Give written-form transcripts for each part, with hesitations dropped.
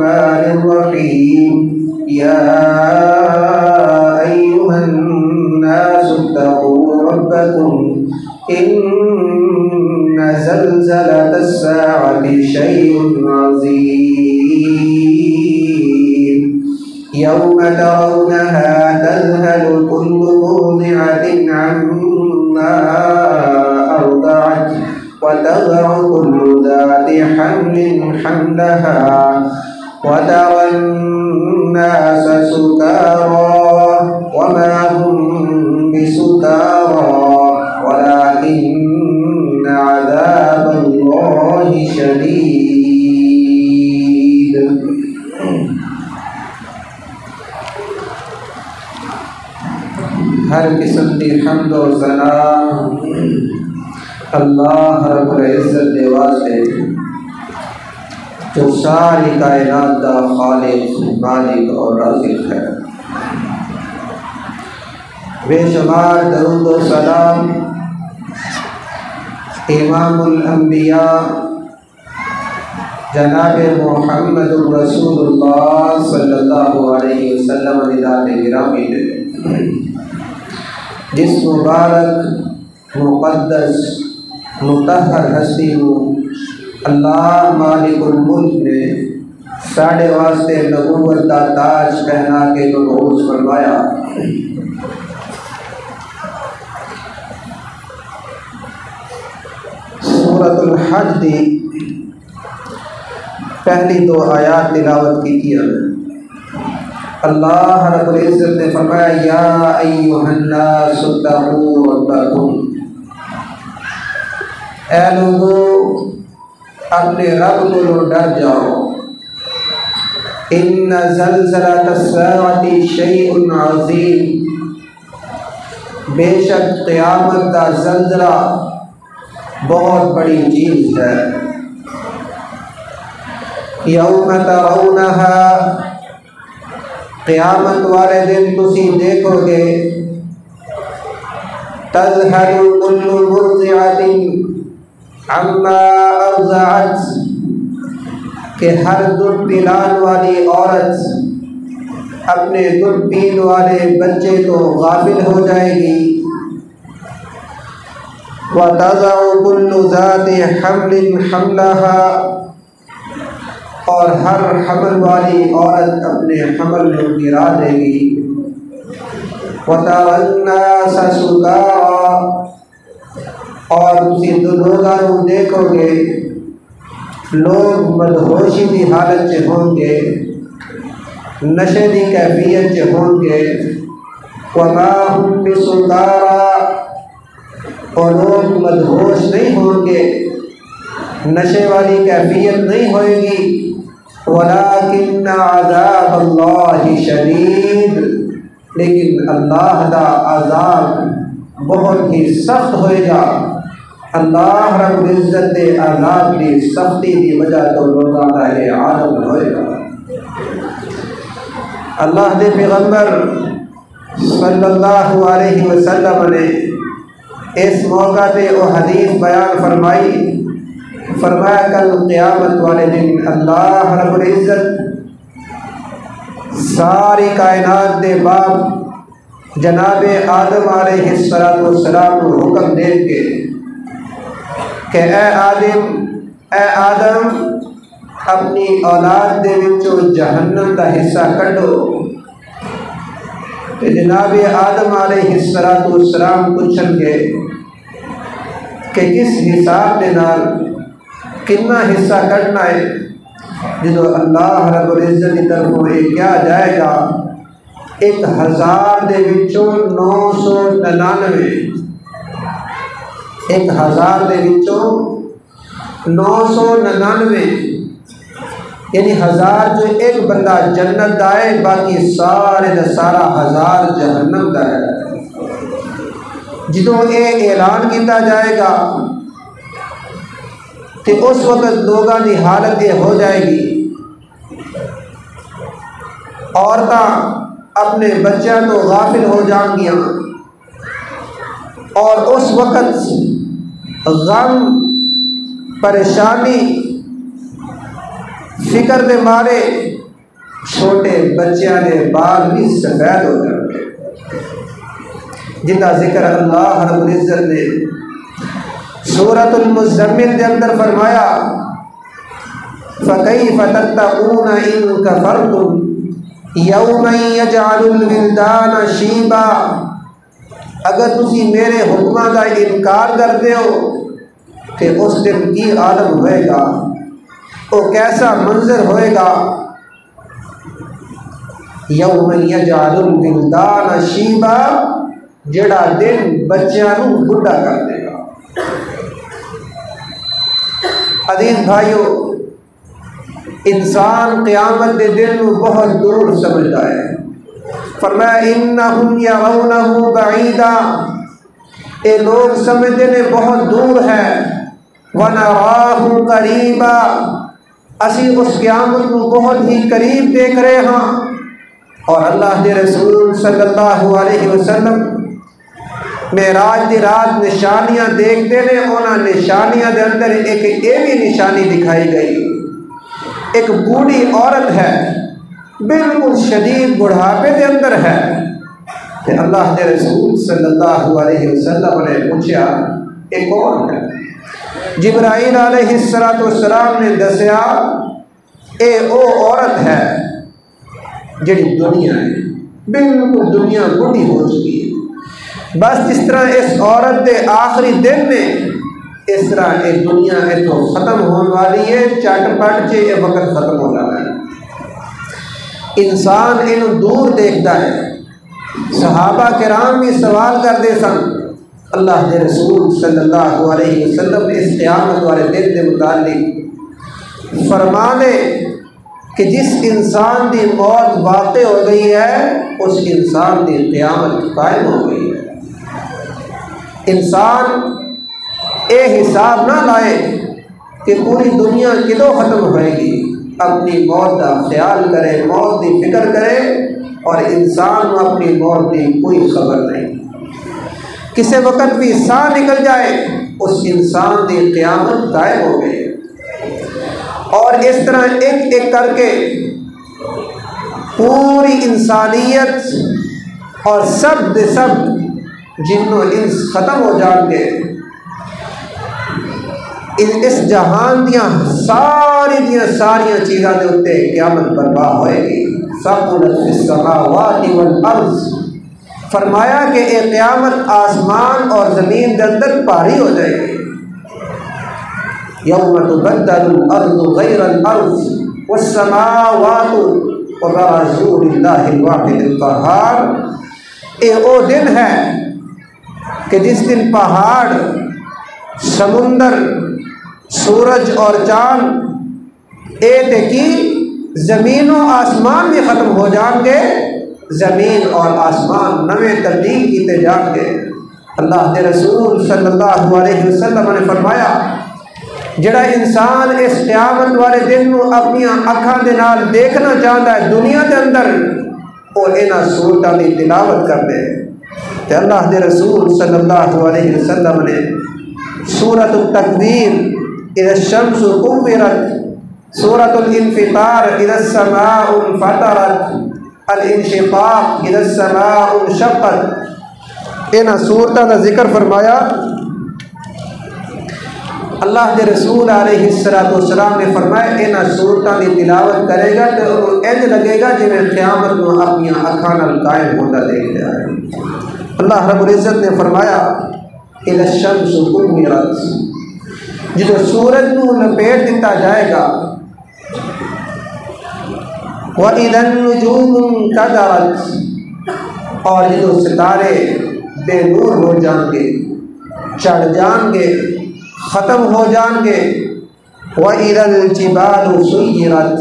الرحمن الرحيم يا أيها الناس اتقوا ربكم إن زلزلة الساعة شيء عظيم يوم ترونها تذهل كل مرضعة عما أرضعت وتضع كل ذات حمل حملها وترى الناس سكارى وما هم بسكارى ولكن عذاب الله شديد. ہر قسم کی حمد و ثنا اللہ رب العزت دے واسطے جو ساری کائنات دا خالق مالک اور رازق ہے. بے شمار درود و سلام امام الانبیاء جناب محمد رسول اللہ صلی اللہ علیہ وسلم کی ذات گرامی ہے جس مبارک مقدس مطہر ہستی کو اللہ مالک الملک نے ساڑھے واسطے نبوت کا تاج پہنا کے مبعوث فرمایا. سورۃ الحج دی پہلی 2 آیات تلاوت کی ہے. اللہ رب العزت نے فرمایا یا ایھا الناس اتقوا ربکم، اے لوگو اپنے رب کو ڈر جاؤ. ان زلزلۃ الساعۃ شیء عظیم، بے شک قیامت کا زلزلہ بہت بڑی چیز ہے. یوم ترونہا، قیامت والے دن تسی دیکھو گے تذہل کل مرضعۃ عما ارضعت، کہ ہر دودھ پلان والی عورت اپنے دودھ پین والے بچے تو غافل ہو جائے گی. وَتَضَعُ كُلُّ ذَاتِ حَمْلٍ حَمْلَهَا، اور ہر حمل والی عورت اپنے حمل کو گرا دے گی. وَتَرَى النَّاسَ سُكَارَى، اور اسی لوگوں کو دیکھو گے لوگ مدہوشی کی حالت سے ہوں گے، نشے کی کیفیت سے ہوں گے. وَمَا هُمْ بِسُكَارَى، اور لوگ مدہوش نہیں ہوں گے، نشے والی کیفیت نہیں ہوئے گی. وَلَكِنَّ عَذَابَ اللَّهِ شَدِيدٌ، لیکن اللہ کا عذاب بہت ہی سخت ہوئے گا. اللہ رب العزت کے عذاب کی سختی کی وجہ تو روزانہ عالم ہوئے گا. اللہ کے پیغمبر صلی اللہ علیہ وسلم نے اس موقع پہ وہ حدیث بیان فرمائی، فرمایا کل قیامت والے دن اللہ رب العزت ساری کائنات دے باپ جناب آدم علیہ السلام کو حکم دیں گے کہ اے آدم اپنی اولاد دے وچوں جہنم کا حصہ کڈو. کہ جناب آدم علیہ السلام پوچھن گے کہ کس حساب کے نال کتنا حصہ کٹنا ہے. جدو اللہ رب العزت کی طرف یہ کیا جائے گا 1000 دے وچوں 999، 1000 دے وچوں 999، یعنی 1000 جو ایک بندہ جنت دا ہے، باقی سارے دا سارا 1000 جہنم دا ہے. جدو یہ اعلان کیتا جائے گا کہ اس وقت لوگوں کی حالت یہ ہو جائے گی، عورتاں اپنے بچوں تو غافل ہو جان گیا، اور اس وقت غم پریشانی فکر دے مارے چھوٹے بچیاں دے بال بھی سفید ہو جاتے، جنہ ذکر اللہ رب العزت نے سورۃ المزمل دے اندر فرمایا فَكَيْفَ تَتَّقُونَ إِن كَفَرْتُمْ يَوْمًا يَجْعَلُ الْوِلْدَانَ شِيبًا، اگر تسی میرے حکماں کا انکار کرتے ہو کہ اس دن کی عالم ہوئے گا، وہ کیسا منظر ہوئے گا، یوم یجعل الولدان شیبا، جڑا دن بچیاں نو بڈھا کر دے گا۔ عزیز بھائیو، انسان قیامت دے دن نو بہت دور سمجھتا ہے۔ فرمایا انہم یرونہ بعیدا، اے لوگ سمجھتے نے بہت دور ہے، وَنَرَاهُ قَرِيبًا، اسی اس قیامت کو بہت ہی قریب دیکھ رہے ہاں۔ اور اللہ کے رسول صلی اللہ علیہ وسلم معراج دی رات نشانیاں دیکھتے نے، انہاں نشانیاں دے اندر ایک یہ بھی نشانی دکھائی گئی، ایک بوڑھی عورت ہے بالکل شدید بڑھاپے دے اندر ہے، کہ اللہ کے رسول صلی اللہ علیہ وسلم نے پوچھا یہ کون ہے؟ جبرائیل علیہ السلام نے دسیا اے او عورت ہے جڑی دنیا ہے، بالکل دنیا بڑھی ہو چکی ہے، بس جس طرح اس عورت دے آخری دن نے، اس طرح ایک دنیا ہے تو ختم ہونے والی ہے، چٹ پٹ سے یہ وقت ختم ہو جانا ہے۔ انسان ان دور دیکھتا ہے۔ صحابہ کرام بھی سوال کرتے سن، اللہ کے رسول صلی اللہ علیہ وسلم اس قیامت والے دن کے متعلق فرما دے کہ جس انسان کی موت واقع ہو گئی ہے اس انسان کی قیامت قائم ہو گئی ہے۔ انسان اے حساب نہ لائے کہ پوری دنیا کدوں ختم ہوئے گی، اپنی موت کا خیال کرے، موت کی فکر کرے، اور انسان کو اپنی موت کی کوئی خبر نہیں، کسی وقت بھی سانس نکل جائے اس انسان کی قیامت قائم ہو گئی۔ اور اس طرح ایک ایک کر کے پوری انسانیت اور سب دے سب جن و انس ختم ہو جان گے، اس جہان دیا ساری چیزاں دے اتے قیامت برپا ہوئے گی۔ ثقلت فی السماوات والارض، فرمایا کہ یہ قیامت آسمان اور زمین کے اندر بھاری ہو جائے گی۔ یوم تبدل الارض غیر الارض والسماوات وبرزوا للہ الواحد القہار، یہ وہ دن ہے کہ جس دن پہاڑ، سمندر، سورج اور چاند اے کی زمین و آسمان بھی ختم ہو جان گے، زمین اور آسمان نویں تبدیل کیتے جان گے۔ اللہ کے رسول صلی اللہ علیہ وسلم نے فرمایا جڑا انسان اس قیامت والے دن کو اپنی اکھاں دے نال دیکھنا چاہتا ہے دنیا کے اندر، وہ انہاں سورتاں دی تلاوت کر دے۔ کہ اللہ کے رسول صلی اللہ علیہ وسلم نے سورۃ التکویر، اذا الشمس کورت، سورۃ الانفطار، اذا السماء انفطرت، الانشقاق، اذا السماء انشقت، انہاں سورتاں کا ذکر فرمایا۔ اللہ کے رسول علیہ السلام نے فرمایا انہاں سورتاں کی تلاوت کرے گا تو انج لگے گا جی میں قیامت کو اپنی اکھاں نال قائم ہوتا دیکھ رہا ہے۔ اللہ رب العزت نے فرمایا اذا الشمس کورت، جدو سورج کو لپیٹ دیتا جائے گا، وَإِذَا النُّجُومُ انكَدَرَتْ، اور جدو ستارے بے نور ہو جان گے، چڑھ جان گے، ختم ہو جان گے، وَإِذَا الْجِبَالُ سُيِّرَتْ،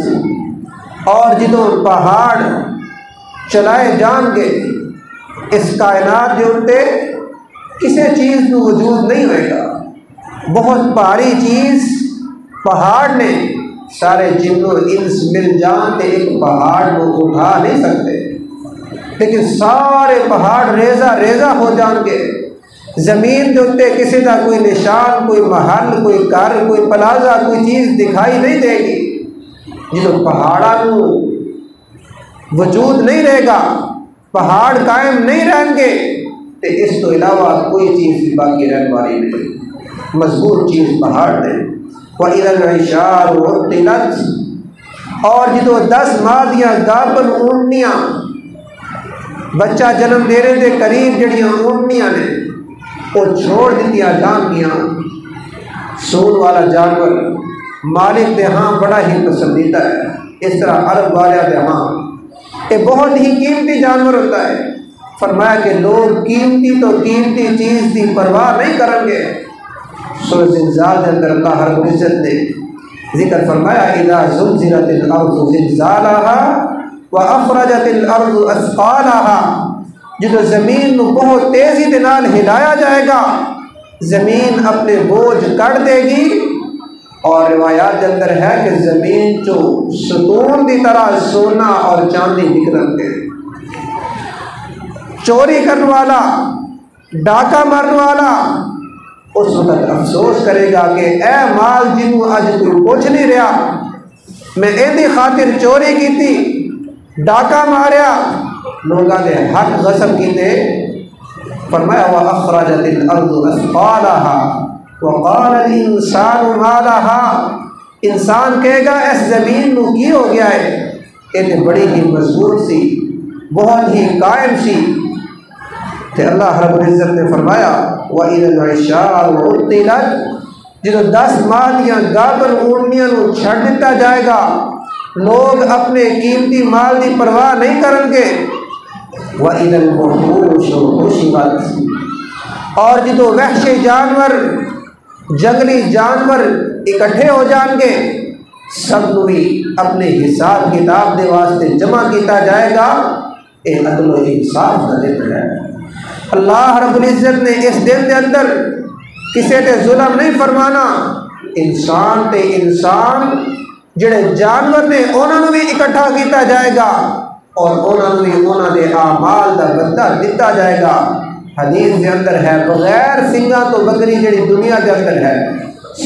اور جدو پہاڑ چلائے جان گے، اس کائنات کے اندر کسی چیز کو وجود نہیں ہوئے گا، بہت بھاری چیز پہاڑ نے، سارے جن و انس مل جان تے ایک پہاڑ کو اٹھا نہیں سکتے، لیکن سارے پہاڑ ریزہ ریزہ ہو جان گے، زمین کے اتنے کسی کا کوئی نشان، کوئی محل، کوئی گھر، کوئی پلازہ، کوئی چیز دکھائی نہیں دے گی۔ جدو پہاڑاں وجود نہیں رہے گا، پہاڑ قائم نہیں رہیں گے، تو اس تو علاوہ کوئی چیز بھی باقی رہنے والی نہیں، مضبوط چیز پہاڑ نے۔ وَإِذَا الْعِشَارُ عُطِّلَتْ، اور جدو 10 مادیاں گابن اونٹنیاں بچہ جنم دینے دے قریب جڑیاں اونٹنیاں نے وہ چھوڑ دیتیاں جان گیاں۔ سود والا جانور مالک دے ہاں بڑا ہی پسندیدہ ہے، اس طرح عرب والے دے ہاں یہ بہت ہی قیمتی جانور ہوتا ہے۔ فرمایا کہ لوگ قیمتی تو قیمتی چیز کی پرواہ نہیں کریں گے۔ سورہ زلزال کے اندر اللہ رب العزت نے ذکر فرمایا اذا زلزلت الارض زلزالها واخرجت الارض اثقالها، جدو زمین نو بہت تیزی دے نال ہلایا جائے گا، زمین اپنے بوجھ کٹ دے گی، اور روایات کے اندر ہے کہ زمین جو ستون کی طرح سونا اور چاندی نکلیں گے۔ چوری کرنے والا، ڈاکہ مارنے والا اس وقت افسوس کرے گا کہ اے مال جنوں اج کوئی کچھ نہیں رہا، میں ایدی خاطر چوری کی تھی، ڈاکہ ماریا، لوگاں دے حق غصب کیتے۔ فرمایا وَأَخْرَجَتِ الْأَرْضُ أَثْقَالَهَا وَقَالَ الْإِنسَانُ مَا لَهَا، انسان کہے گا اس زمین نو کی ہو گیا ہے، یہ بڑی ہی مضبوط سی، بہت ہی قائم سی۔ کہ اللہ رب العزت نے فرمایا وَإِذَا الْعِشَارُ عُطِّلَتْ، جدو 10 مادیاں گابن اونٹنیاں نو چھڑ دیتا جائے گا، لوگ اپنے قیمتی مال کی پرواہ نہیں کریں گے۔ وَإِذَا الْوُحُوشُ حُشِرَتْ، اور جدو وحشی جانور، جنگلی جانور اکٹھے ہو جان گے، سب کو بھی اپنے حساب کتاب دے واسطے جمع کیتا جائے گا۔ یہ عدل و انصاف کا دن ہے۔ اللہ رب العزت نے اس دن کے اندر کسی تے ظلم نہیں فرمانا، انسان تے انسان جڑے جانور نے انہوں بھی اکٹھا کیتا جائے گا، اور انہوں بھی انہوں دے اعمال دا بدلہ دیتا جائے گا۔ حدیث کے اندر ہے بغیر سنگاں تو بکری جڑی دنیا کے اندر ہے،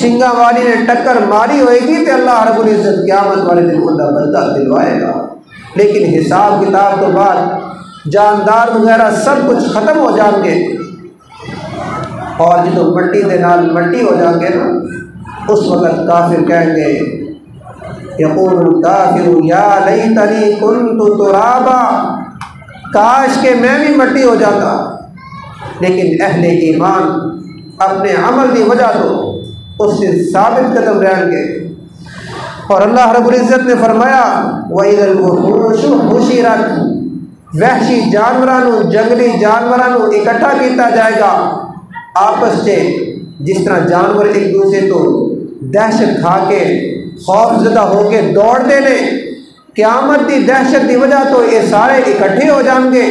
سنگاں والی نے ٹکر ماری ہوئے گی تو اللہ رب العزت قیامت والے دن ان کا بدلہ دلوائے گا، لیکن حساب کتاب تو بعد جاندار وغیرہ سب کچھ ختم ہو جان گے، اور جدو مٹی دے نال مٹی ہو جان گے نا، اس وقت کافر کہیں گے یقول الکافر یا لیتنی کنت ترابا، کاش کہ میں بھی مٹی ہو جاتا۔ لیکن اہل ایمان اپنے عمل کی وجہ تو اس سے ثابت قدم رہیں گے۔ اور اللہ رب العزت نے فرمایا وَإِذَا الْوُحُوشُ حُشِرَتْ، وحشی جانوروں، جنگلی جانوروں اکٹھا کیتا جائے گا آپس سے، جس طرح جانور ایک دوسرے تو دہشت کھا کے خوف زدہ ہو کے دوڑتے نے، قیامت کی دہشت کی وجہ تو یہ سارے اکٹھے ہو جان گے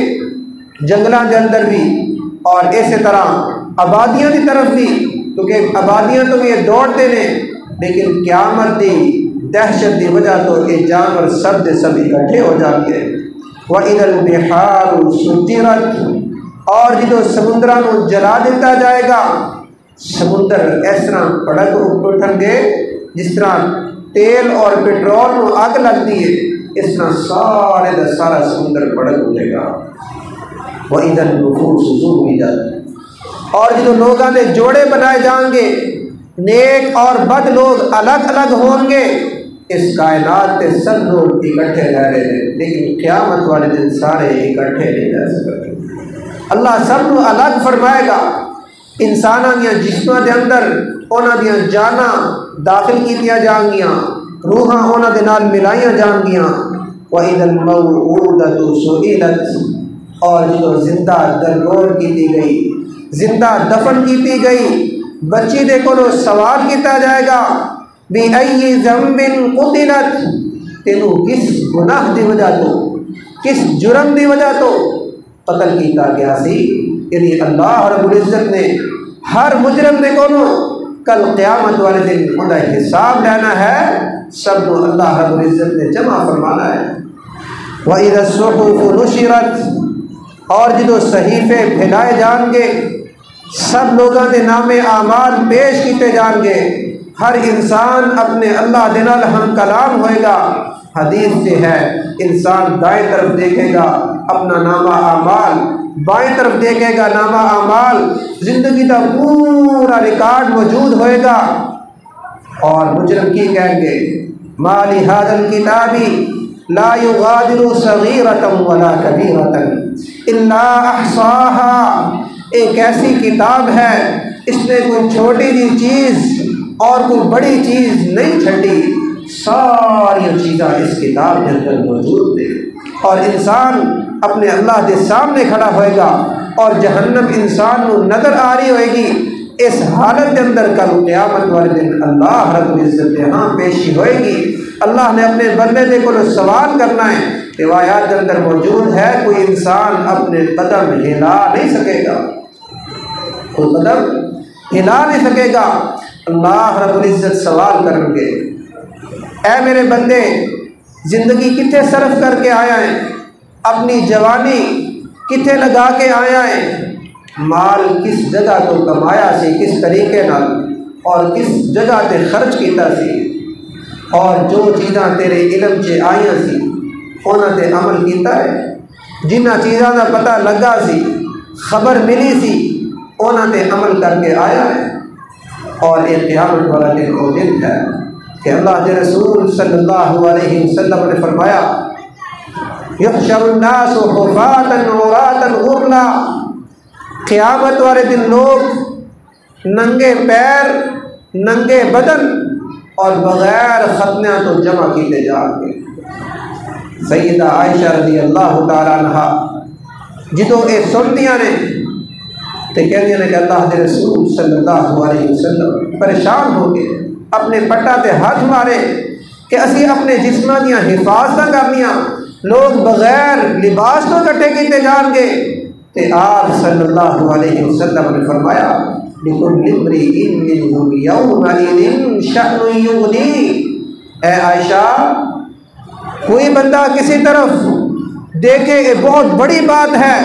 جنگلاں کے اندر بھی، اور اسی طرح آبادیاں کی طرف بھی، کیونکہ آبادیاں تو یہ دوڑتے نے، لیکن قیامت کی دہشت کی وجہ تو یہ جانور سب کے سب اکٹھے ہو جان گے۔ وَإِذَا الْبِحَارُ سُجِّرَتْ، اور جدو سمندروں جلا دیتا جائے گا، سمندر اس طرح پڑک اٹھن گے جس طرح تیل اور پیٹرول کو اگ لگتی ہے، اس طرح سارے کا سارا سمندر پڑک اٹھے گا۔ وَإِذَا النُّفُوسُ زُوِّجَتْ، اور جدو لوگاں دے جوڑے بنائے جائیں گے، نیک اور بد لوگ الگ الگ ہوں گے، اس کائنات کے سب لوگ اکٹھے رہ رہے ہیں، لیکن قیامت والے دن سارے اکٹھے نہیں رہ سکتے۔ اللہ سب کو الگ فرمائے گا، انسانوں دیا جسموں کے اندر انہوں دیا جانا داخل کیتیاں جان گیاں، روحاں انہوں دے نال ملائیاں جان گیاں۔ وَإِذَا الْمَوْءُودَةُ سُئِلَتْ، اور جو زندہ درگور کیتی گئی، زندہ دفن کیتی گئی بچی دے کو سوال کیتا جائے گا بِأَيِّ ذَنبٍ قُتِلَتْ، تینوں کس گناہ دی وجہ تو، کس جرم دی وجہ تو قتل کیتا گیا سی۔ یعنی اللہ رب العزت نے ہر مجرم دے کو کل قیامت والے دن ان کا حساب لینا ہے، سب کو اللہ رب العزت نے جمع فرمانا ہے۔ وَإِذَا الصُّحُفُ نُشِرَتْ، اور جدو صحیفے پھیلائے جان گے، سب لوگوں کے نام اعمال پیش کیتے جان گے، ہر انسان اپنے اللہ دے نال ہم کلام ہوئے گا۔ حدیث سے ہے انسان دائیں طرف دیکھے گا اپنا نامہ اعمال، بائیں طرف دیکھے گا نامہ اعمال، زندگی کا پورا ریکارڈ موجود ہوئے گا۔ اور مجرم کی کہیں گے ما لہذا الکتاب لا یغادر صغیرۃ ولا کبیرۃ الا احصاها، ایک ایسی کتاب ہے اس نے کوئی چھوٹی سی چیز اور کوئی بڑی چیز نہیں چھٹی، ساری چیزیں اس کتاب کے اندر موجود ہیں۔ اور انسان اپنے اللہ کے سامنے کھڑا ہوئے گا اور جہنم انسان کو نظر آ رہی ہوئے گی۔ اس حالت کے اندر کل قیامت والے دن اللہ رب العزت کے ہاں پیشی ہوئے گی۔ اللہ نے اپنے بندے دے کو سوال کرنا ہے۔ روایات کے اندر موجود ہے کوئی انسان اپنے قدم ہلا نہیں سکے گا، کوئی قدم ہلا نہیں سکے گا۔ اللہ رب العزت سوال کریں گے اے میرے بندے زندگی کتنے صرف کر کے آیا ہے، اپنی جوانی کتنے لگا کے آیا ہے، مال کس جگہ تو کمایا سی، کس طریقے نال اور کس جگہ تے خرچ کیتا سی، اور جو چیزاں تیرے علم چ آئیاں سی انہاں تے عمل کیتا ہے، جنہ چیزاں دا پتہ لگا سی خبر ملی سی انہاں تے عمل کر کے آیا ہے۔ اور ایک قیامت والا دن وہ دن ہے کہ اللہ کے رسول صلی اللہ علیہ وسلم نے فرمایا یحشر الناس حفاة عراة غرلا، قیامت والے دن لوگ ننگے پیر، ننگے بدن اور بغیر ختنیاں تو جمع کیتے جائیں گے۔ سیدہ عائشہ رضی اللہ تعالیٰ عنہ جدوں یہ سنتیاں نے تو کہتے ہیں کہ اللہ کے رسول صلی اللہ علیہ وسلم پریشان ہو کے اپنے پٹا تے ہاتھ مارے کہ اسی اپنے جسماں دیاں حفاظت کرنیاں، لوگ بغیر لباس تو کٹے کیتے جان گے۔ تے آپ صلی اللہ علیہ وسلم نے فرمایا لِكُلِّ امْرِئٍ مِّنْهُمْ يَوْمَئِذٍ شَأْنٌ يُغْنِيهِ، اے عائشہ کوئی بندہ کسی طرف دیکھے یہ بہت بڑی بات ہے،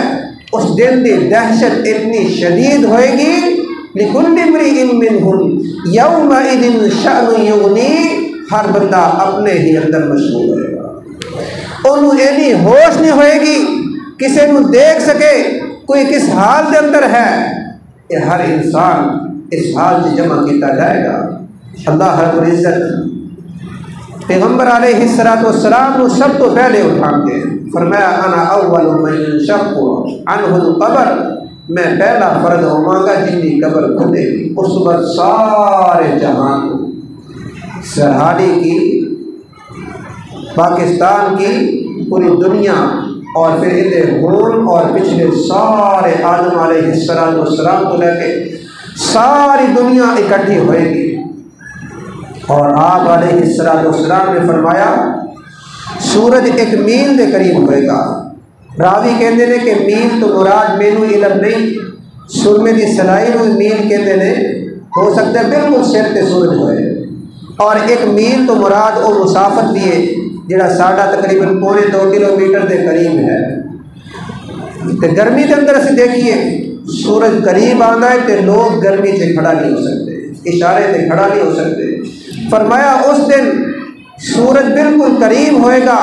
اس دن کی دہشت اتنی شدید ہوئے گی لِكُلِّ امْرِئٍ مِّنْهُمْ يَوْمَئِذٍ شَأْنٌ يُغْنِيهِ، ہر بندہ اپنے ہی اندر مشغول ہوئے گا، انہوں اینی ہوش نہیں ہوئے گی کسی کو دیکھ سکے کوئی کس حال کے اندر ہے۔ یہ ہر انسان اس حال سے جمع کیتا جائے گا۔ اللہ رب العزت پیغمبر علیہ السلام کو سب تو پہلے اٹھان گے، فرمایا انا اول من ينشق عنہ القبر، میں پہلا فرد ہوں گا جن کی قبر کھلے گی۔ اس وقت سارے جہان سرحالی کی، پاکستان کی، پوری دنیا اور پھر ادھر ہون اور پچھلے سارے آدم علیہ السلام کو لے کے ساری دنیا اکٹھی ہوئے گی۔ اور آپ علیہ السلام نے فرمایا سورج ایک میل کے قریب ہوئے گا۔ راوی کہتے ہیں کہ میل تو مراد مینو علم نہیں، سرمے کی سلائی کو میل کہتے ہیں، ہو سکتا ہے بالکل سر تے سورج ہوئے، اور ایک میل تو مراد وہ مسافت بھی ہے جڑا ساڈا تقریباً 2.25 کلومیٹر کے قریب ہے۔ تو گرمی کے اندر سے دیکھیے سورج قریب آنا ہے تو لوگ گرمی سے کھڑا نہیں ہو سکتے، اشارے سے کھڑا نہیں ہو سکتے۔ فرمایا اس دن سورج بالکل قریب ہوئے گا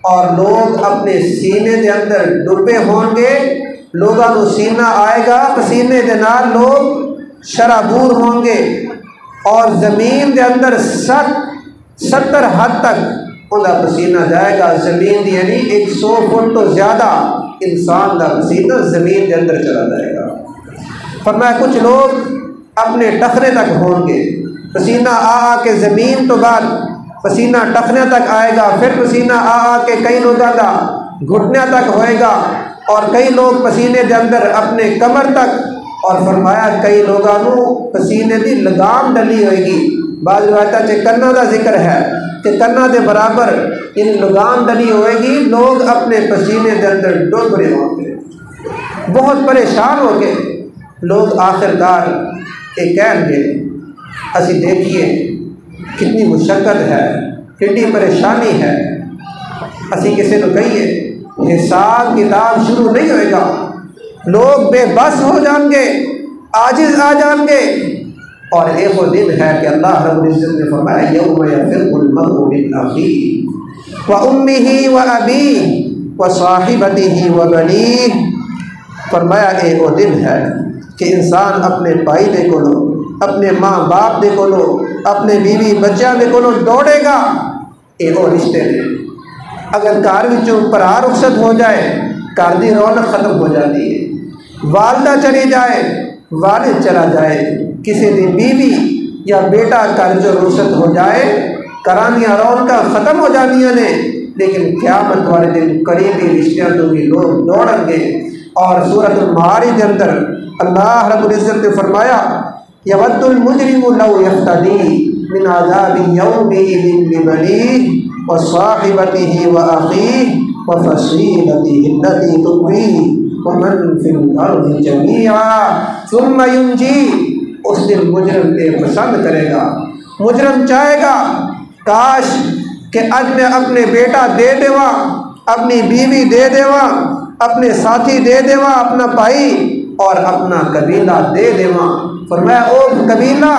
اور لوگ اپنے سینے کے اندر ڈبے ہوں گے، لوگوں کو سینہ آئے گا، پسینے کے نال لوگ شرابور ہوں گے، اور زمین کے اندر 70 حد تک ان کا پسینہ جائے گا۔ زمین یعنی 100 فٹ تو زیادہ انسان کا پسینہ زمین کے اندر چلا جائے گا۔ فرمایا کچھ لوگ اپنے ٹخنے تک ہوں گے، پسینہ آ کے زمین تو بعد پسینہ ٹخنے تک آئے گا، پھر پسینہ آ کے کئی لوگوں کا گھٹنے تک ہوئے گا، اور کئی لوگ پسینے کے اندر اپنے کمر تک، اور فرمایا کئی لوگوں کو پسینے کی لگام ڈلی ہوئے گی۔ بعض روایتوں سے کنوں کا ذکر ہے کہ کنوں کے برابر ان لگام ڈلی ہوئے گی، لوگ اپنے پسینے کے اندر ڈوب رہے ہوں گے، بہت پریشان ہو گئے لوگ۔ آخرکار یہ کہیں گے اسی دیکھیے کتنی مشقت ہے، کتنی پریشانی ہے، اسی کسی کو کہیے حساب کتاب شروع نہیں ہوئے گا، لوگ بے بس ہو جان گے، عاجز آ جان گے، اور ایک وہ دن ہے کہ اللہ رب العزت نے فرمایا یوم یفر المرء من اخیہ وامہ وابیہ وصاحبتہ وبنیہ، فرمایا ایک وہ دن ہے کہ انسان اپنے بھائی دے کولو، اپنے ماں باپ دے کولو، اپنے بیوی بچیاں دے کولو دوڑے گا۔ یہ وہ رشتے نے، اگر گھر وچوں پرا رخصت ہو جائے گھر دی رونق ختم ہو جاتی ہے، والدہ چلی جائے، والد چلا جائے، کسی دی بیوی یا بیٹا گھر جو رخصت ہو جائے کرانیاں رونقاں ختم ہو جانیاں نے، لیکن قیامت والے دن قریبی رشتیاں تو بھی لوگ دوڑیں گے۔ اور سورۃ المعارج کے اندر اللہ رب العزت نے فرمایا یود المجرم لو یفتدی من عذاب یومئذ ببنیہ وصاحبتہ واخیہ وفصیلتہ التی تؤویہ ومن فی الارض جمیعا ثم ینجی۔ اس دن مجرم یہ پسند کرے گا، مجرم چاہے گا کاش کہ اج میں اپنے بیٹا دے دیواں، اپنی بیوی دے دیواں، اپنے ساتھی دے دیواں، اپنا بھائی اور اپنا قبیلہ دے دیواں۔ فرمایا او قبیلہ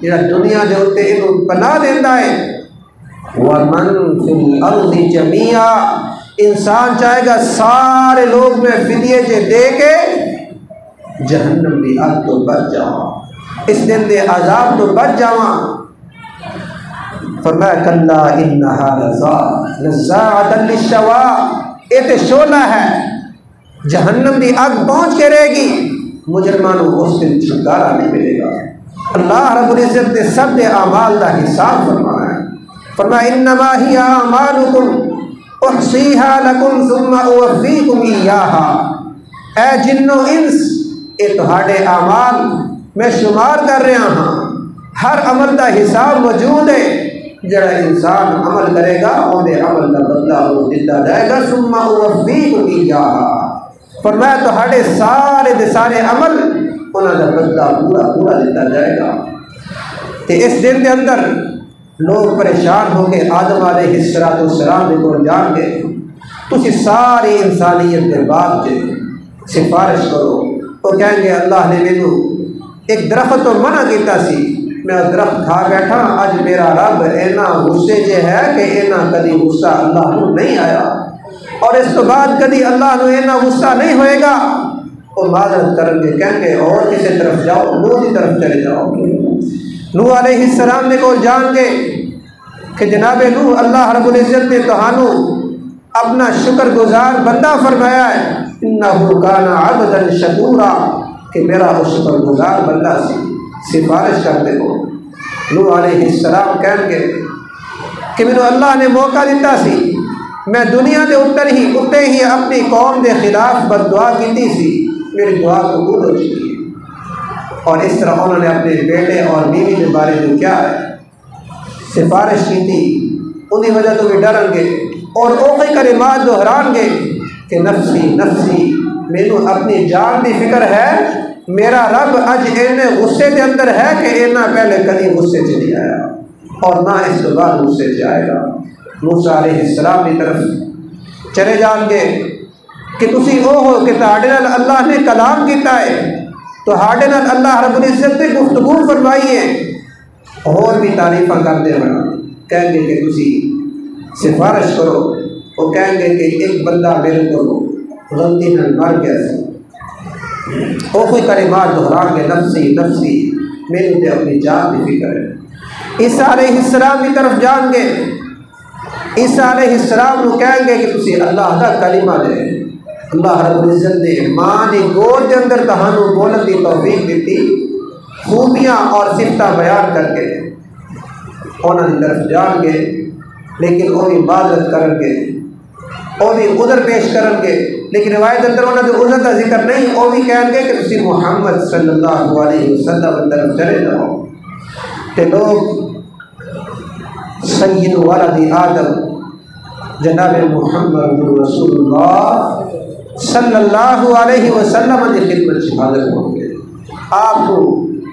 جڑا دنیا دے اوتے اینوں پناہ دیندا ہے، ومن فی الارض جمیعا، انسان چاہے گا سارے لوگ میں فدیے دے کے جہنم دی آگ تو بچ جاواں، اس دن دے عذاب تو بچ جاواں۔ فرمایا کلا انہا لظیٰ نزاعۃ للشوا، یہ تے شعلہ ہے، جہنم دی آگ پہنچ کے رہے گی، مجرمانوں اس دن چھٹکارا نہیں ملے گا۔ اللہ رب العزت نے سب دے اعمال کا حساب فرمانا ہے۔ فرمایا انما ہی اعمالکم احصیہا لکم ثم اوفیکم ایہا، اے جن و انس یہ تہاڈے اعمال میں شمار کر رہا ہاں، ہر عمل کا حساب موجود ہے، جڑا انسان عمل کرے گا اندے عمل کا بدلہ وہ دیتا جائے گا۔ ثم اوفیکم ایہا، فرمایا تہاڈے سارے دے سارے عمل انہاں دا بدلہ پورا پورا دیتا جائے گا۔ کہ اس دن کے اندر لوگ پریشان ہو کے آدم علیہ السلام دے کول جان کے تسی ساری انسانیت کے بعد سے سفارش کرو، وہ کہیں گے اللہ نے مینوں ایک درخت تو منع کیتا سی، میں درخت کھا بیٹھا، اج میرا رب اینا غصے چ ہے کہ اینا کدی غصہ اللہ کو نہیں آیا، اور اس تو بعد کدی اللہ کو اینا غصہ نہیں ہوئے گا۔ وہ معذرت کریں گے، کہیں گے اور کسی طرف جاؤ، نوح کی طرف چلے جاؤ۔ نوح علیہ السلام نے کو جان کے کہ جناب نوح اللہ رب العزت نے تہانوں اپنا شکر گزار بندہ فرمایا ہے، انہ کان عبدا شکورا، کہ میرا وہ شکر گزار بندہ سی، سفارش کرتے ہو۔ نوح علیہ السلام کہیں گے کہ میرے اللہ نے موقع دیتا سی، میں دنیا دے اتے ہی اپنی قوم دے خلاف بد دعا کی سی، میری دعا قبول ہو چکی ہے۔ اور اس طرح انہوں نے اپنے بیٹے اور بیوی کے بارے میں کیا ہے سفارش کی تھی، انہی وجہ تو بھی ڈرن گے اور اوہی کلمات دہران گے کہ نفسی نفسی، مینوں اپنی جان کی فکر ہے، میرا رب اج اینے غصے کے اندر ہے کہ اینا پہلے کبھی غصے سے نہیں آیا اور نہ اس کے بعد غصے سے آئے گا۔ موسیٰ علیہ السلام کی طرف چلے جان گے کہ تسی او ہو کہ تہاڈے نال اللہ نے کلام کیتا ہے، تہاڈے نال اللہ رب العزت نے گفتگو فرمائی ہے، اور بھی تعریفاں کرتے ہیں، کہیں گے کہ تسی سفارش کرو، وہ کہیں گے کہ ایک بندہ میرے کو غلطی نال مر گیا سی، وہ کوئی کلمات دہران کے نفسی نفسی، میرے تے اپنی جان کی فکر ہے۔ عیسیٰ علیہ السلام کی طرف جان گے، عیسیٰ علیہ السلام کو کہیں گے کہ تسی اللہ کا کلمہ دے، اللہ رب العزت نے ماں دی گود کے اندر تہانوں بولن دی توفیق دیتی، خوبیاں اور صفتاں بیان کر کے انہاں دی طرف جان گے، لیکن وہ بھی معذرت کرن گے، وہ بھی عذر پیش کرن گے، لیکن روایت اندر انہوں نے عذر کا ذکر نہیں، وہ بھی کہیں گے کہ تسی محمد صلی اللہ علیہ وسلم طرف چلے جاؤ۔ کہ لوگ سید ولد آدم جناب محمد رسول اللہ صلی اللہ علیہ وسلم کی خدمت سے حاضر ہوں گے، آپ کو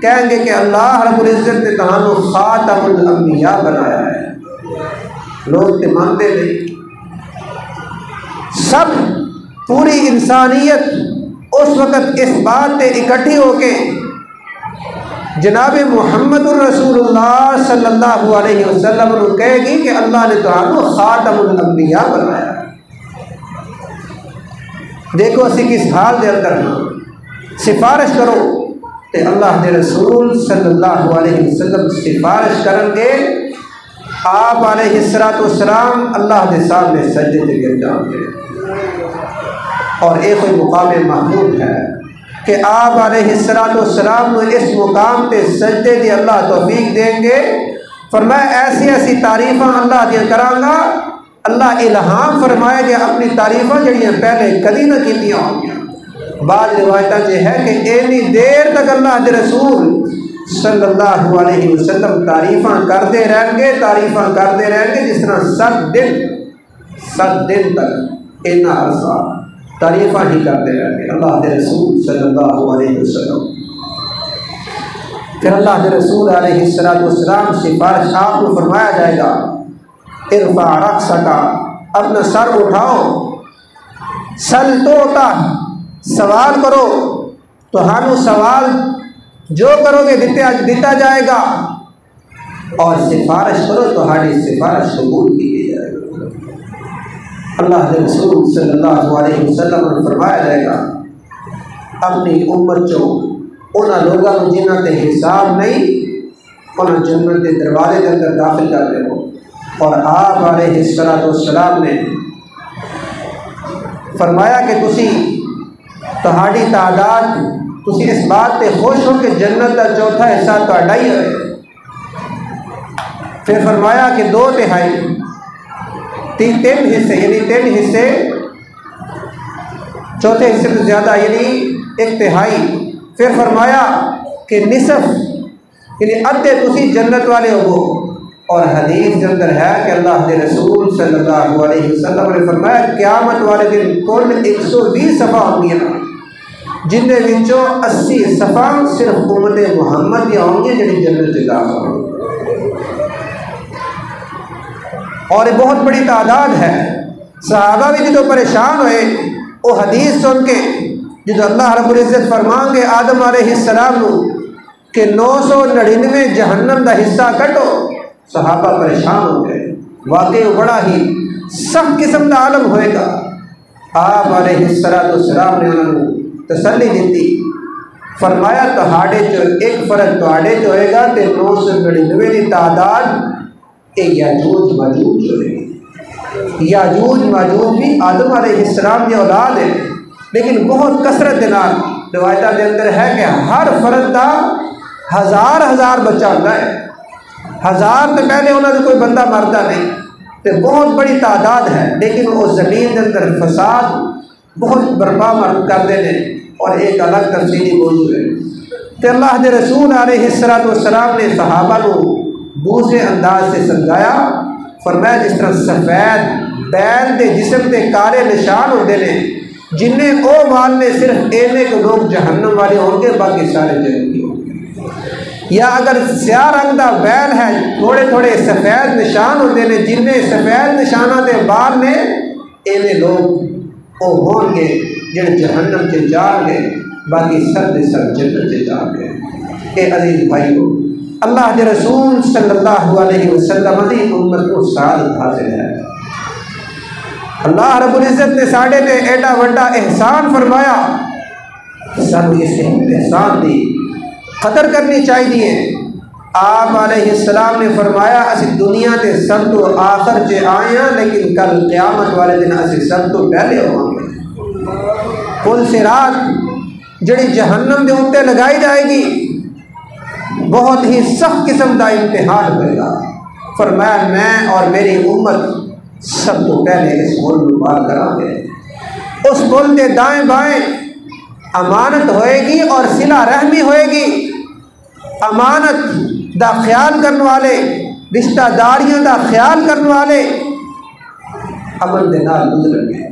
کہیں گے کہ اللہ رب العزت نے تہانوں خاتم الانبیاء بنایا ہے۔ لوگ تے مانتے نہیں، سب پوری انسانیت اس وقت اس بات تے اکٹھی ہو کے جناب محمد الرسول اللہ صلی اللہ علیہ وسلم نے کہے گی کہ اللہ نے تو خاتم الانبیاء بنایا۔ دیکھو اسی کس حال دے اندر سفارش کرو تے اللہ دے رسول صلی اللہ علیہ وسلم سفارش کرن گے، آپ علیہ السلام اللہ دے سامنے سجدے تے گر جان گے۔ اور ایک کوئی مقام محمود ہے کہ آپ علیہ السلام نے اس مقام تے سجدے دی اللہ توفیق دیں گے۔ فرمایا ایسی ایسی تعریفاں اللہ دیا کراں گا، اللہ الہام فرمائے گا اپنی تعریفاں جڑیاں پہلے کدی نہ کیتیاں ہوں گی۔ بعض روایتیں یہ ہے کہ اینی دیر تک اللہ دے رسول صلی اللہ علیہ وسلم تعریفاں کرتے رہیں گے جس طرح 7 دن تک اینا عرصہ تعریفاں ہی کرتے رہیں گے اللہ دے رسول صلی اللہ علیہ وسلم۔ پھر اللہ دے رسول علیہ السلام سفارش آپ کو فرمایا جائے گا، ارفع رأسک، اپنا سر اٹھاؤ، سل توتا، سوال کرو تو ہانو سوال جو کرو گے دیتا جائے گا، اور سفارش کرو تو ہاری سفارش قبول کی جائے گا۔ اللہ کے رسول صلی اللہ علیہ وسلم نے فرمایا جائے گا اپنی امت چو انہاں لوگوں کو جنہاں تے حساب نہیں انہاں جنت کے دروازے کے اندر داخل کر دے ہو۔ اور آپ علیہ السلام نے فرمایا کہ تہاڑی تعداد تسی اس بات تے خوش ہو کہ جنت کا چوتھا حصہ تہاڈا ہی ہے۔ پھر فرمایا کہ 2/3 3 حصے یعنی 3 حصے چوتھے حصے سے زیادہ یعنی 1/3۔ پھر فرمایا کہ نصف یعنی ادھے تسی جنت والے ہو۔ اور حدیث کے اندر ہے کہ اللہ کے رسول صلی اللہ علیہ وسلم نے فرمایا قیامت والے دن کل 120 صفحہ ہوں گے جن میں 80 صفحہ صرف امت محمد کی ہوں گے جنہیں جنت سے داخل ہوں۔ اور یہ بہت بڑی تعداد ہے۔ صحابہ بھی جو پریشان ہوئے وہ حدیث سن کے جو اللہ رب العزت فرمان گے آدم علیہ السلام کو کہ 999 جہنم دا حصہ کٹو، صحابہ پریشان ہو گئے۔ واقعی بڑا ہی سخت قسم کا عالم ہوئے گا۔ آپ علیہ السلام نے انہوں نے تسلی دیتی، فرمایا تہاڑے جو ایک فرق تہاڑے جو ہوئے گا تے 999 کی تعداد ایک یاجوج ماجوج ہوئے گی۔ یاجوج ماجوج بھی آدم علیہ السلام کی اولاد ہے، لیکن بہت کثرت کے نال روایتہ کے اندر ہے کہ ہر فرد کا ہزار بچہ ہوتا ہے۔ 1000 تو پہلے انہوں نے کوئی بندہ مرتا نہیں، تو بہت بڑی تعداد ہے، لیکن وہ زمین کے اندر فساد بہت برپا کرتے ہیں اور ایک الگ تفصیلی موضوع ہے۔ تو اللہ کے رسول علیہ السلام نے صحابہ کو دوسرے انداز سے سمجھایا، فرمایا جس طرح سفید بیل کے جسم کے کالے نشان ہوتے ہیں جنہیں او مال نے صرف اینے کو لوگ جہنم والے ہوں گے باقی سارے جنتی ہوں گے، یا اگر سیاہ رنگ کا بیل ہے تھوڑے سفید نشان ہوتے ہیں جنہیں سفید نشانات کے بال نے اینے لوگ وہ ہون گے جن جہنم سے جان گے باقی سب جنت سے جان گے۔ اے عزیز بھائیو، اللہ کے رسول صلی اللہ علیہ وسلم کی امت کو سعادت حاصل ہے۔ اللہ رب العزت نے ساڑھے تے ایڈا وڈا احسان فرمایا، سب اس احسان دی قدر کرنی چاہیے۔ آپ علیہ السلام نے فرمایا اسی دنیا تے سب تو آخر چے آئے ہیں لیکن کل قیامت والے دن اسی سب تو پہلے ہوں گے۔ پل صراط جڑی جہنم دے اوتے لگائی جائے گی بہت ہی سخت قسم کا امتحان ہوئے گا۔ فرمایا میں اور میری امت سب تو پہلے اس پل کو پار کریں گے۔ اس پل کے دائیں بائیں امانت ہوئے گی اور صلہ رحمی ہوئے گی۔ امانت دا خیال کرنے والے، رشتہ داریاں دا خیال کرنے والے امن دے نال گزریں گے۔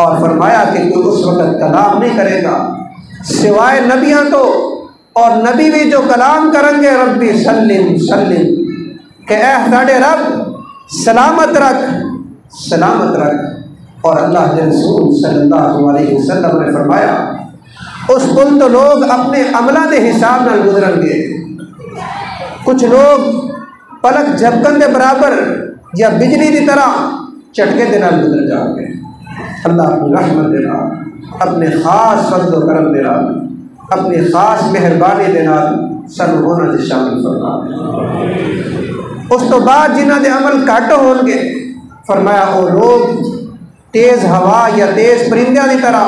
اور فرمایا کہ کوئی اس وقت کلام نہیں کرے گا سوائے نبیاں تو، اور نبی بھی جو کلام کریں گے ربی سلم سلم کہ اے ساڑے رب سلامت رکھ۔ اور اللہ کے رسول صلی اللہ علیہ وسلم نے فرمایا اس پل تو لوگ اپنے عملہ دے حساب نال گزرن گے. کچھ لوگ پلک جھپکن دے برابر یا بجلی دی طرح چٹکے دے نال گزر جان گے. اللہ اپنی رحمت دے نال، اپنے خاص فضل و کرم دے نال، اپنی خاص مہربانی دے نال سن ہونا دے شامل فرما. اس تو بعد جنہ دے عمل گھٹ ہون گے فرمایا وہ لوگ تیز ہوا یا تیز پرندیاں دی طرح،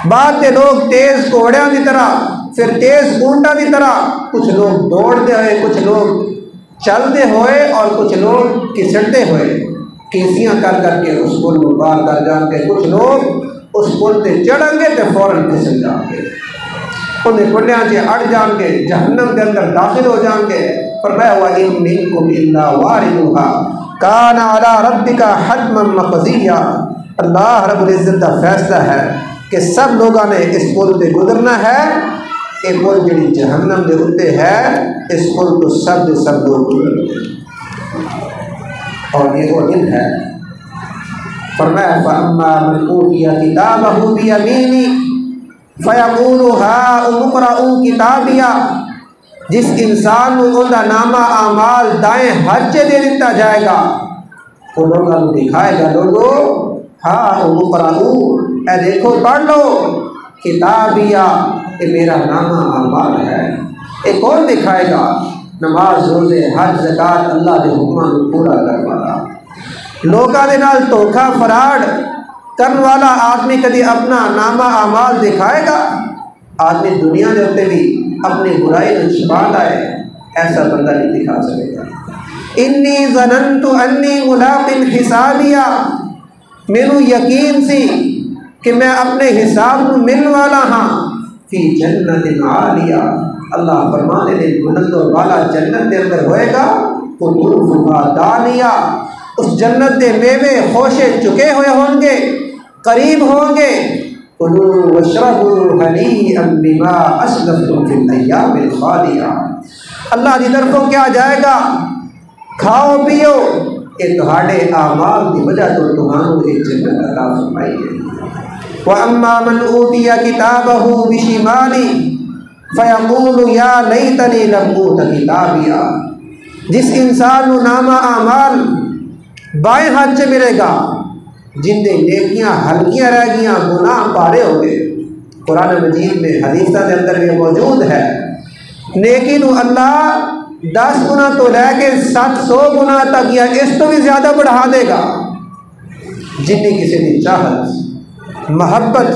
بعد کے لوگ تیز گھوڑیاں دی طرح، پھر تیز اونٹاں دی طرح، کچھ لوگ دوڑتے ہوئے، کچھ لوگ چلتے ہوئے اور کچھ لوگ کسٹتے ہوئے کیسیاں کر کر کے اس پل کو پار کر جان کے. کچھ لوگ اس پل تے چڑھیں گے تو فوراً پھسل جان گے، انہیں کنڈیاں سے اڑ جان گے، جہنم کے اندر داخل ہو جان گے. فرمایا وَإِن مِّنكُمْ إِلَّا وَارِدُهَا كَانَ عَلَىٰ رَبِّكَ حَتْمًا مَّقْضِيًّا. اللہ رب العزت کا فیصلہ ہے کہ سب لوگوں نے اس پل سے گزرنا ہے. یہ پل جڑی جہنم دے اتنے ہے، اس پل تو سب دے سب لوگ گزرتے اور یہ وہ دن ہے. فرمایا فَأَمَّا مَنْ أُوتِيَ كِتَابَهُ بِيَمِينِهِ فَيَقُولُ هَاؤُمُ اقْرَءُوا کتابیہ. جس انسان کو ان کا نامہ اعمال دائیں ہاتھ سے دے دیتا جائے گا، وہ لوگوں کو دکھائے گا، لوگو ہاؤم اقرءوا، اے دیکھو پڑھ لو کتابیہ، یہ میرا نامہ اعمال ہے. یہ کون دکھائے گا؟ نماز، روزے، حج، زکات، اللہ کے حکموں کو پورا کرنے والا، لوکاں دے نال دھوکھا فراڈ کرنے والا آدمی کدی اپنا نامہ اعمال دکھائے گا؟ آدمی دنیا کے اتنے بھی اپنی برائی کو چھپا لائے، ایسا بندہ نہیں دکھا سکے گا. انی ظننت انی ملاق حسابیہ، مینوں یقین سی کہ میں اپنے حساب کو ملنے والا ہاں. فی جنت عالیہ، اللہ فرمانے دے بلند و بالا جنت کے اندر ہوئے گا. قطوفہا دانیہ، اس جنت کے میوے خوشے چکے ہوئے ہوں گے، قریب ہوں گے. کلوا واشربوا ہنیئا بما اسلفتم فی الایام الخالیہ. اللہ کی طرفوں کیا جائے گا، کھاؤ پیو، یہ تہاڈے اعمال کی وجہ تو تمہاروں ایک جنت عطا فرمائی ہے. وَأَمَّا مَنْ أُوتِيَ كِتَابَهُ بِشِمَالِهِ فَيَقُولُ يَا لَيْتَنِي لَمْ أُوتَ كِتَابِيَهْ. جس انسان کو نامہ اعمال بائیں ہاتھ سے ملے گا، جن دے نیکیاں ہلکیاں رہ گیاں، گناہ پارے ہو گئے. قرآن مجید میں حدیثہ کے اندر یہ موجود ہے، نیکی نو اللہ 10 گنا تو لے کے 700 گنا تک یا اس تو بھی زیادہ بڑھا دے گا. جنی کسی کی چاہت، محبت،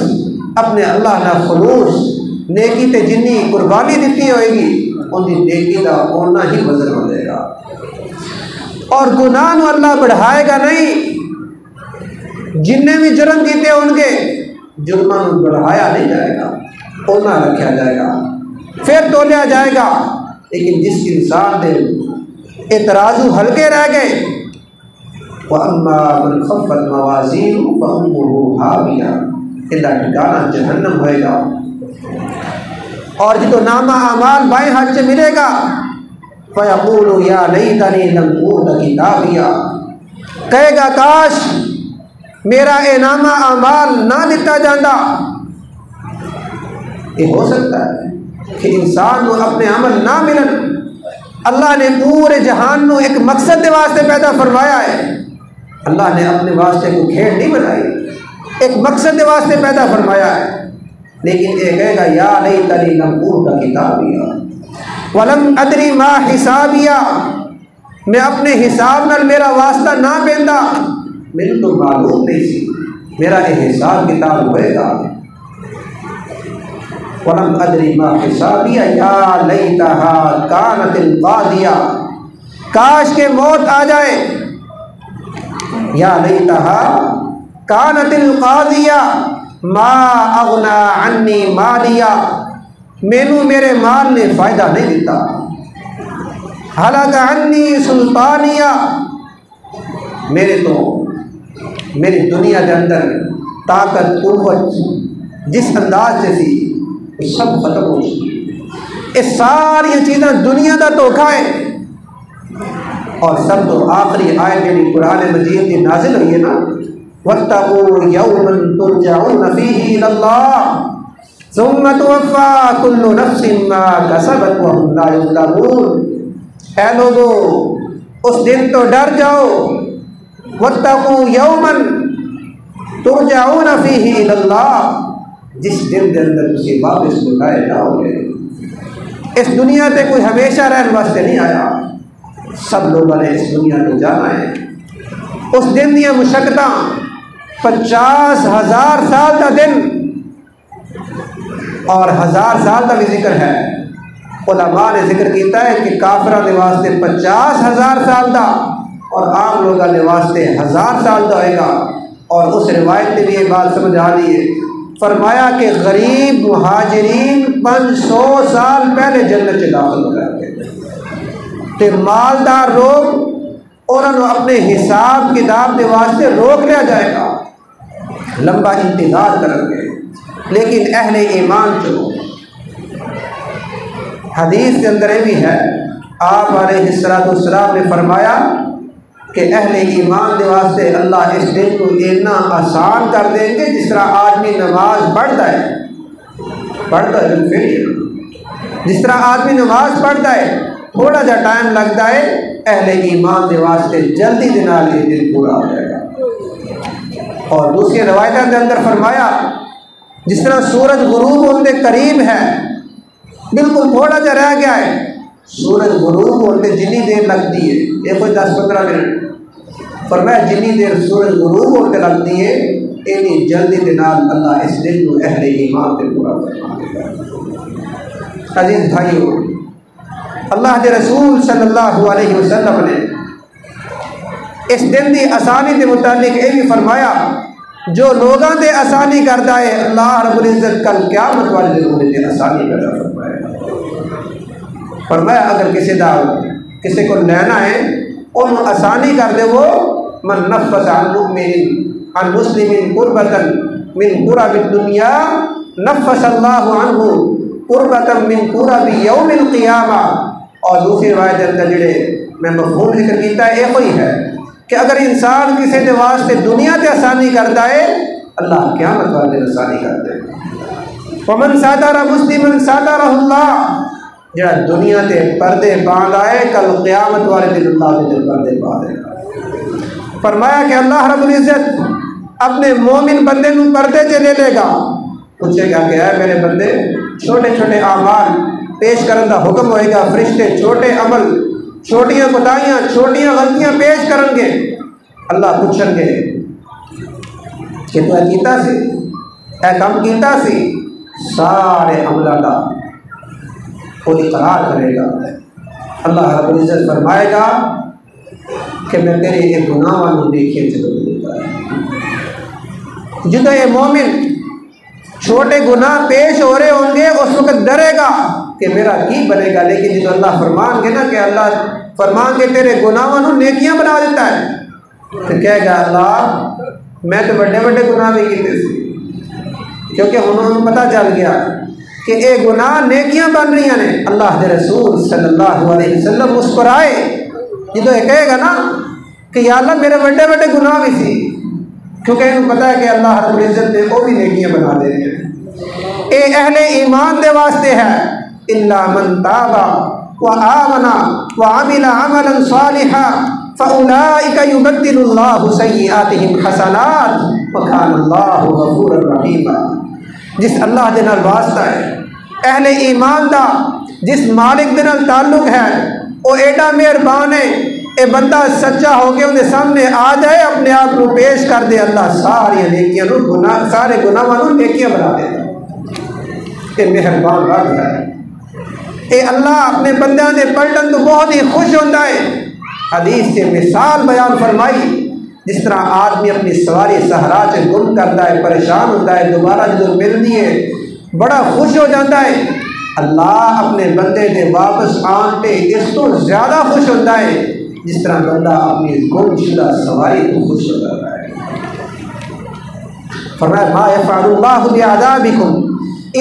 اپنے اللہ نہ خلوص، نیکی تے جنی قربانی دیتی ہوئے گی، ان کی نیکی کا اونا ہی وزن ہو جائے گا. اور گناہ نو اللہ بڑھائے گا نہیں. جننے بھی جرم کیتے ان کے جرماں نو بڑھایا نہیں جائے گا، اونا رکھا جائے گا، پھر تولیا جائے گا. لیکن جس انسان دے اعتراض ہلکے رہ گئے، وَأَمَّا مَنْ خَفَّتْ مَوَازِينُهُ فَأُمُّهُ هَاوِيَةٌ، الا ٹھکانہ جہنم ہوئے گا. اور جو نامہ اعمال بائیں ہاتھ سے ملے گا، فَيَقُولُ يَا لَيْتَنِي لَمْ أُوتَ كِتَابِيَهْ، کہے گا کاش میرا اے نامہ اعمال نہ دتا جاتا. یہ ہو سکتا ہے کہ انسان کو اپنے عمل نہ ملن. اللہ نے پورے جہان کو ایک مقصد کے واسطے پیدا فرمایا ہے. اللہ نے اپنے واسطے کو کھیل نہیں بنائی، ایک مقصد کے واسطے پیدا فرمایا ہے. لیکن یہ کہے گا یا لیتنی لم اوت کتابیہ ولم ادری ما حسابیہ، میں اپنے حساب نال میرا واسطہ نہ پیندا، میرے تو معلوم نہیں سی میرا یہ حساب کتاب ہوئے گا. وَلَمْ أَدْرِ مَا حِسَابِيَ يَا لَيْتَهَا كَانَتِ الْقَاضِيَةَ، کاش کے موت آ جائے. یا لَيْتَهَا كَانَتِ الْقَاضِيَةَ مَا أَغْنَى عَنِّي مَالِيَةَ، مینوں میرے مال نے فائدہ نہیں دیتا. هَلَكَ عَنِّي سُلْطَانِيَةَ، میرے تو میری دنیا کے اندر طاقت قوت جس انداز سے تھی سب ختم ہو چکی. یہ ساری چیزیں دنیا کا دھوکھا ہے. اور سب تو آخری آیت یعنی قرآن مجید کی نازل ہوئی ہے نا، وَاتَّقُوا يَوْمًا تُرْجَعُونَ فِيهِ إِلَى اللَّهِ، ثم توفى كل نفس ما كسبت وهم لا يظلمون۔ اے لوگو اس دن تو ڈر جاؤ، واتقوا یوما ترجعون فیہ الی اللہ، جس دن کے اندر تسی واپس لوٹائے جاؤ گے۔ اس دنیا تے کوئی ہمیشہ رہن واسطے نہیں آیا، سب لوگوں نے اس دنیا کو جانا ہے۔ اس دن دیا مشقتاں 50,000 سال کا دن اور 1000 سال کا بھی ذکر ہے۔ علماء نے ذکر کیتا ہے کہ کافرہ دے واسطے 50,000 سال دا اور عام لوگوں دے واسطے 1000 سال دا ہوئے گا۔ اور اس روایت نے بھی یہ بات سمجھ آ رہی ہے، فرمایا کہ غریب مہاجرین 500 سال پہلے جنت سے داخل ہو جاتے ہیں، تے مالدار لوگ انہوں نے اپنے حساب کتاب کے واسطے روک لیا جائے گا، لمبا انتظار کریں گے۔ لیکن اہل ایمان جو حدیث کے اندر یہ بھی ہے، آپ علیہ السلام نے فرمایا کہ اہل ایمان کے واسطے اللہ اس دن کو اتنا آسان کر دیں گے جس طرح آدمی نماز پڑھتا ہے جس طرح آدمی نماز پڑھتا ہے تھوڑا جا ٹائم لگتا ہے، اہل ایمان کے واسطے جلدی دن یہ دن پورا ہو جائے گا۔ اور دوسری روایتوں کے اندر فرمایا جس طرح سورج غروب ہونے قریب ہے، بالکل تھوڑا جا رہ گیا ہے، سورج غروب ہونے جنی دیر لگتی ہے، یہ کوئی 10-15 منٹ، فرمایا جنی دیر سورج غروب ہونے لگتی ہے اتنی جلدی کے نال اللہ اس دن کو اہل ایمان پہ پورا فرما دے گا۔ عزیز بھائیو، اللہ کے رسول صلی اللہ علیہ وسلم نے اس دن کی آسانی کے متعلق یہ بھی فرمایا، جو لوگاں دے آسانی کرتا ہے اللہ رب العزت کل قیامت والے دن انہیں آسانی پیدا فرمائے۔ فرمایا اگر کسی کو لینا ہے انہوں آسانی کر دے، وہ من نفس عن مسلم قربتا من قرب الدنیا نفس اللہ عنہ قربتا من قرب یوم القیامہ۔ اور دوسری روایت اندر جڑے میں مفہوم ذکر کیتا ہے یہ کوئی ہے کہ اگر انسان کسی کے واسطے دنیا تے آسانی کرتا ہے اللہ قیامت والے دن آسانی کرتا ہے۔ ومن ساتر مسلما ساترہ اللہ، جڑا دنیا تے پردے باندھ آئے کل قیامت والے دن اللہ کے پردے باندھے گا۔ فرمایا کہ اللہ رب العزت اپنے مومن بندے کو پردے سے لے لے گا، پوچھے گا کہ اے میرے بندے چھوٹے چھوٹے اعمال پیش کرنے کا حکم ہوئے گا، فرشتے چھوٹے عمل، چھوٹیاں خدائیاں، چھوٹیاں غلطیاں پیش کریں گے۔ اللہ پوچھیں گے کہ تو کیتا سی، اے کام کیتا سی، سارے عملہ کا کوئی اقرار کرے گا۔ اللہ رب العزت فرمائے گا کہ میں تیرے یہ گناہوں کو دیکھے چلو دیتا ہے۔ جدو یہ مومن چھوٹے گناہ پیش ہو رہے ہوں گے اس وقت ڈرے گا کہ میرا کی بنے گا، لیکن جب اللہ فرمان گے نا کہ اللہ فرمان کے تیرے گناہوں کو نیکیاں بنا دیتا ہے تو کہے گا اللہ میں تو بڑے بڑے گناہ بھی کیتے تھے، کیونکہ انہوں نے پتہ چل گیا کہ اے گناہ نیکیاں بن رہی ہیں۔ اللہ کے رسول صلی اللہ علیہ وسلم مسکرائے جدو یہ کہے گا نا کہ یا اللہ میرے بڑے بڑے گناہ بھی تھی، کیونکہ انہوں پتہ ہے کہ اللہ رب العزت نے وہ بھی نیکیاں بنا دے رہے ہیں۔ اے اہل ایمان دے واسطے ہے، الا من تاب وآمن وعمل عملا صالحا فاولئک یبدل اللہ سیئاتہم حسنات وکان اللہ غفورا رحیما۔ جس اللہ دے نال واسطہ ہے، اہل ایمان دا جس مالک دے نال تعلق ہے، وہ ایڈا مہربان ہے، اے بندہ سچا ہو کے انہیں سامنے آ جائے، اپنے آپ کو پیش کر دے، اللہ ساری نیکیاں سارے گناہوں نیکیاں بنا دے۔ اے مہربان رب ہے، اے اللہ اپنے بندیاں دے پلٹن تو بہت ہی خوش ہوتا ہے۔ حدیث سے مثال بیان فرمائی، جس طرح آدمی اپنی سواری صحرا سے گم کرتا ہے، پریشان ہوتا ہے، دوبارہ جب ملتی ہے بڑا خوش ہو جاتا ہے، اللہ اپنے بندے دے واپس آن پہ اس کو زیادہ خوش ہوتا ہے جس طرح بندہ اپنی گم شدہ سواری کو خوش ہو جاتا ہے۔ فرمایا ما یفعل اللہ بعذابکم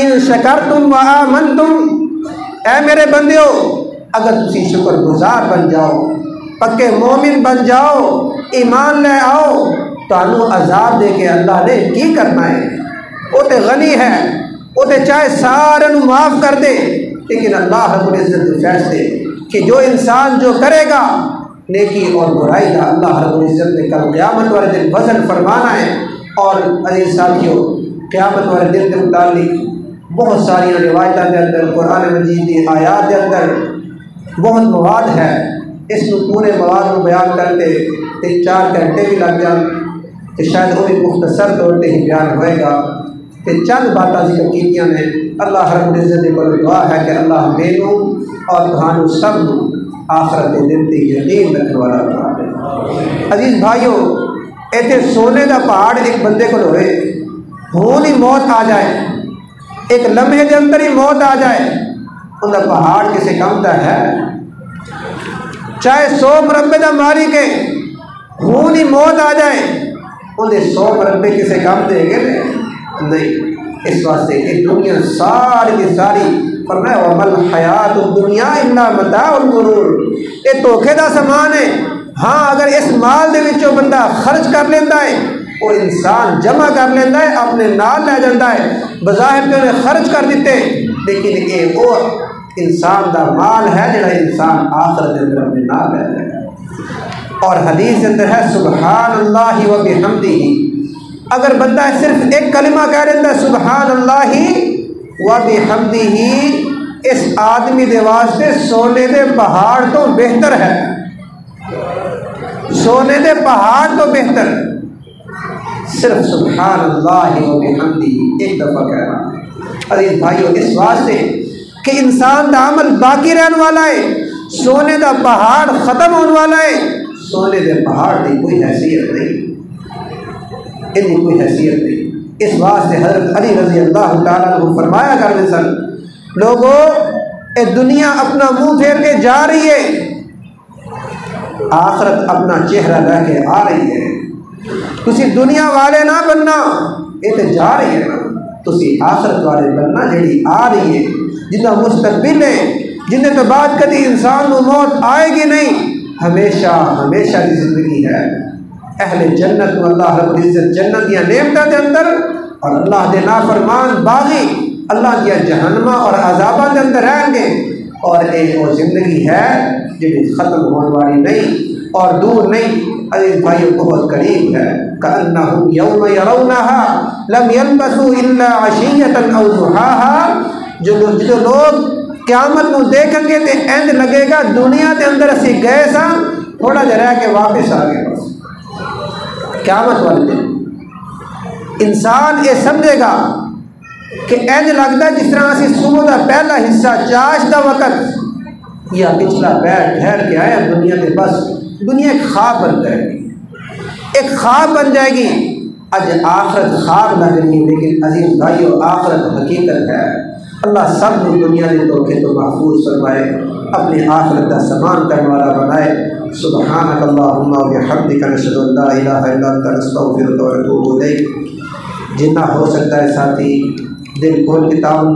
ان شکرتم وآمنتم۔ اے میرے بندیو اگر تسی شکر گزار بن جاؤ، پکے مومن بن جاؤ، ایمان لے آؤ، تو انہوں عذاب دے کے اللہ نے کی کرنا ہے۔ وہ تو غنی ہے، وہ چاہے سارے معاف کر دے، لیکن اللہ رب العزت کے فیصلے کہ جو انسان جو کرے گا نیکی اور برائی کا، اللہ رب العزت نے کل قیامت والے دن وزن فرمانا ہے۔ اور عزیز ساتھیوں، قیامت والے دن کے متعلق بہت ساری روایتوں کے اندر، قرآن مجید کی آیات کے اندر بہت مواد ہے۔ اس میں پورے مواد کو بیان کرتے 3-4 گھنٹے بھی لگ جان کہ شاید وہ بھی مختصر طور پہ ہی بیان ہوئے گا کہ چند باتیں ذکر کیتیاں نے۔ اللہ رب العزت کو دعا ہے کہ اللہ مینوں اور تہانوں سب آخرت کے دن کی یقین رکھنے والا بنا دے۔ عزیز بھائیو، ایتھے سونے کا پہاڑ ایک بندے کو ہوئے، ہون ہی موت آ جائے، ایک لمحے کے اندر ہی موت آ جائے، ان کا پہاڑ کسی کم کا ہے؟ چاہے 100 مربے کا ماری کے ہون ہی موت آ جائے، انہیں 100 مربے کسی کم دے گے نہیں۔ اس واسطے کہ دنیا ساری کی ساری فرمایا وَمَا الْحَيَاةُ الدُّنْيَا إِلَّا مَتَاعُ الْغُرُورِ، یہ دھوکے دا سامان ہے۔ ہاں اگر اس مال دے وچوں بندہ خرچ کر لیتا ہے، وہ انسان جمع کر لیتا ہے، اپنے نال لے جاتا ہے، بظاہر تو انہیں خرچ کر دیتے، لیکن یہ وہ انسان دا مال ہے جڑا انسان آخرت کے اندر اپنے نال لے جائے گا۔ اور حدیث کے اندر ہے سبحان اللہ و بحمدہ، اگر بندہ صرف ایک کلمہ کہہ لیتا ہے سبحان اللہ و بحمدہ، اس آدمی دے واسطے سونے دے پہاڑ تو بہتر ہے، سونے دے پہاڑ تو بہتر۔ صرف سبحان اللہ و بحمدہ ایک دفعہ کہنا۔ عزیز بھائیو، اس واسطے کہ انسان دا عمل باقی رہنے والا ہے، سونے دا پہاڑ ختم ہونے والا ہے۔ سونے دے پہاڑ کی کوئی حیثیت نہیں، ان کی کوئی حیثیت نہیں۔ اس واسطے حضرت علی رضی اللہ تعالیٰ عنہ فرمایا کرتے سن، لوگوں اے دنیا اپنا منہ پھیر کے جا رہی ہے، آخرت اپنا چہرہ لے کے آ رہی ہے۔ تسی دنیا والے نہ بننا، یہ تو جا رہی ہے نا، تسی آخرت والے بننا جڑی آ رہی ہے، جنہ مستقبل ہے، جنہیں تو بعد کدی انسان کو موت آئے گی نہیں، ہمیشہ ہمیشہ کی زندگی ہے۔ اہل جنت کو اللہ رب العزت جنت یا نعمتوں کے اندر، اور اللہ دے نافرمان باغی اللہ دیا جہنمہ اور عذابہ کے اندر رہیں گے۔ اور ایک وہ زندگی ہے جو ختم ہونے والی نہیں اور دور نہیں، عزیز بھائیو بہت قریب ہے۔ کأنہم یوم یرونہا لم یلبثوا الا عشیۃ او ضحاہا، جو لوگ قیامت کو دیکھیں گے تو اینج لگے گا دنیا کے اندر اسی گئے سا، تھوڑا جا رہ کے واپس آ گئے۔ بس قیامت والے دن انسان یہ سمجھے گا کہ اینج لگتا ہے جس طرح اسی صبح کا پہلا حصہ چاش کا وقت یا پچھلا بیٹھ ٹھہر کے آیا دنیا کے، بس دنیا ایک خواب بن جائے گی، ایک خواب بن جائے گی۔ اج آخرت خواب لگ رہی ہے، لیکن عزیز بھائیو آخرت حقیقت ہے۔ اللہ سب نے دنیا کے دھوکے تو محفوظ فرمائے، اپنی آخرت کا سامان کرنے والا بنائے۔ سبحانک اللہم و بحمدک، نشہد ان لا الہ الا انت، نستغفرک و نتوب الیک۔ جتنا ہو سکتا ہے ساتھی دل کھول کے تعاون